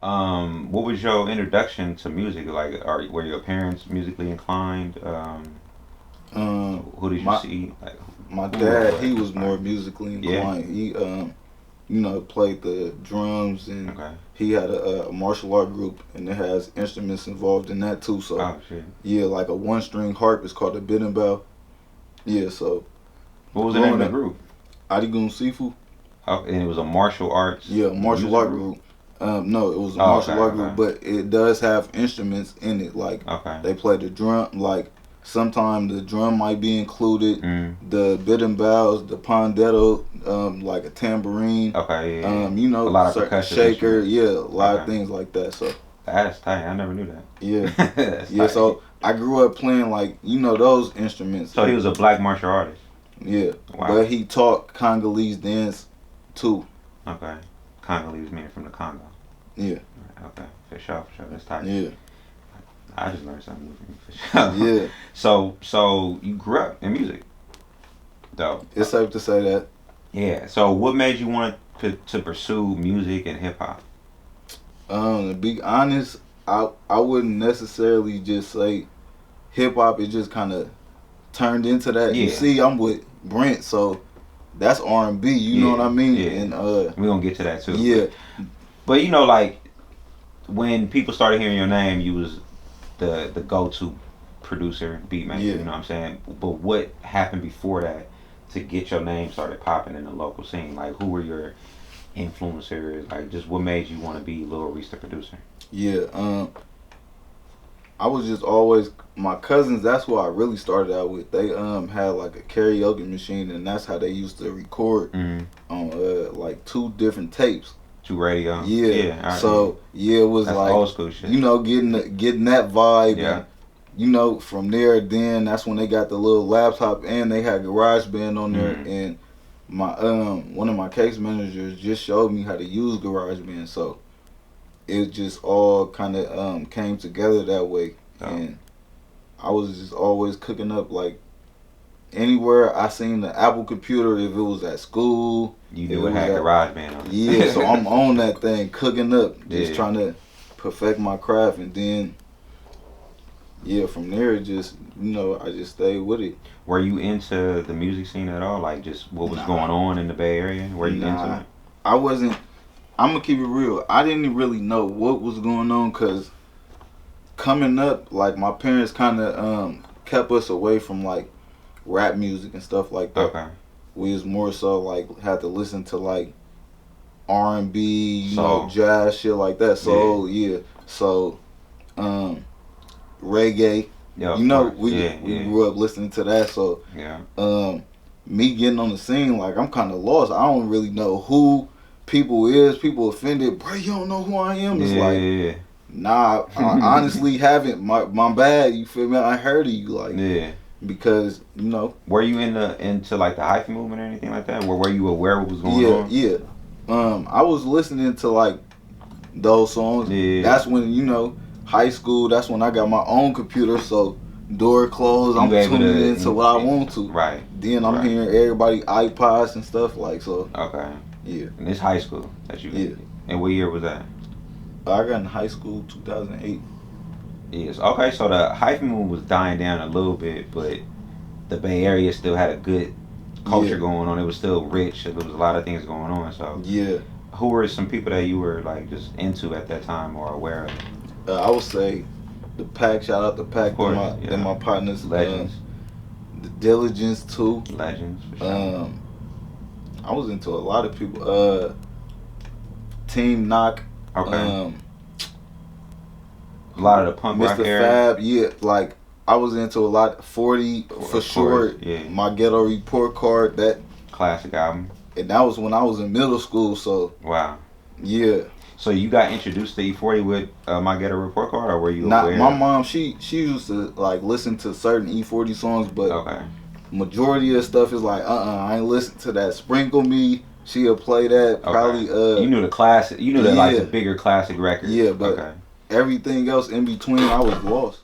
What was your introduction to music? Like, were your parents musically inclined? Who did you My see? Like, my who was dad, what he was more inspired? musically Yeah. inclined. He played the drums, and Okay. he had a martial art group, and it has instruments involved in that too. So Oh shit. yeah, like a one string harp is called a biddenbow. Yeah, so What was the name growing of the up, group? Adigun Sifu, Oh, and it was a martial arts yeah, martial music art group. group. No, it was a Oh, okay, martial art okay, group, but it does have instruments in it. Like okay. they play the drum. Like sometimes the drum might be included, Mm. the biddenbows, the pandetto, like a tambourine, Okay, yeah, yeah. A lot of certain percussive shaker, instruments. yeah, a lot of Okay. things like that. So That's tight. I never knew yeah, that. That's yeah. tight. So I grew up playing like those instruments. So he was a black martial artist. Yeah, Wow. but he taught Congolese dance too. Okay. Congolese meaning from the Congo. Yeah, Okay. For sure, for sure. That's tight. yeah, I just learned something new from you for sure. yeah. So you grew up in music, though. It's safe to say that. Yeah. So what made you want to pursue music and hip hop? To be honest, I wouldn't necessarily just say hip hop. It just kind of turned into that. You Yeah. see, I'm with Brent, so that's R&B. You know what Yeah. I mean? Yeah. And We're gonna get to that too. yeah, But you know, like when people started hearing your name, you was the go to producer, beat maker. yeah, You know what I'm saying? But what happened before that to get your name started popping in the local scene? Like, who were your influencers? Like, just what made you want to be Lil Rece the producer? yeah. I was just always my cousins. That's what I really started out with. They had like a karaoke machine, and that's how they used to record Mm-hmm. on like two different tapes. To radio. Yeah. Yeah. So yeah, it was That's like old school shit. getting that vibe, Yeah. and from there, then that's when they got the little laptop, and they had GarageBand on there, Mm. and my one of my case managers just showed me how to use GarageBand, so it just all kind of came together that way, Oh. and I was just always cooking up like anywhere I seen the Apple computer, if it was at school, You if it knew it was had at GarageBand on yeah, so it. I'm on that thing cooking up, just Yeah. trying to perfect my craft, and then yeah, from there it just I just stayed with it. Were you into the music scene at all? Like, just what was Nah, going on in the Bay Area? Were you into nah, it? I wasn't. I'm gonna keep it real. I didn't really know what was going on because coming up, like my parents kind of kept us away from like rap music and stuff like that. Okay. We was more so like had to listen to like R&B, So, jazz shit like that. So yeah, so um, reggae. yeah, of course. We Yeah, we yeah, grew up listening to that. So yeah. um, me getting on the scene, like I'm kind of lost. I don't really know who people is. People offended, bro. You don't know who I am. It's like, Yeah, nah, I honestly haven't. My bad. You feel me? I heard of you, like yeah. because Were you into like the hyphy movement or anything like that? Were you aware what was going yeah, on? yeah. I was listening to like those songs. Yeah. That's when high school. That's when I got my own computer. So door closed. I'm You able tuning to into what I want to. right, Then I'm right. hearing everybody iPods and stuff like so. Okay. Yeah, And it's high school that you yeah. and what year was that? I got in high school 2008. Yes. Okay, so the hyphy movement was dying down a little bit, but the Bay Area still had a good culture Yeah, going on. It was still rich. There was a lot of things going on. So, yeah. who were some people that you were like just into at that time or aware of? I would say the Pack. Shout out to Of Pack. course, They're yeah. my partners. Legends, The Diligence too. legends for sure. I was into a lot of people. Team Knock. Okay, a lot of the punk rock Mr. era. Fab. Yeah, like I was into a lot. 40 Of for course, sure. yeah. My Ghetto Report Card. Classic album. And that was when I was in middle school. So Wow. yeah. So you got introduced to E40 with My Ghetto Report Card, or were you Not aware? my mom. She used to like listen to certain E40 songs, but Okay. majority of stuff is like I ain't listen to that. Sprinkle Me. She'll play that probably. Okay. You knew the classic. You knew that like Yeah, the bigger classic records. yeah, but Okay. everything else in between, I was lost.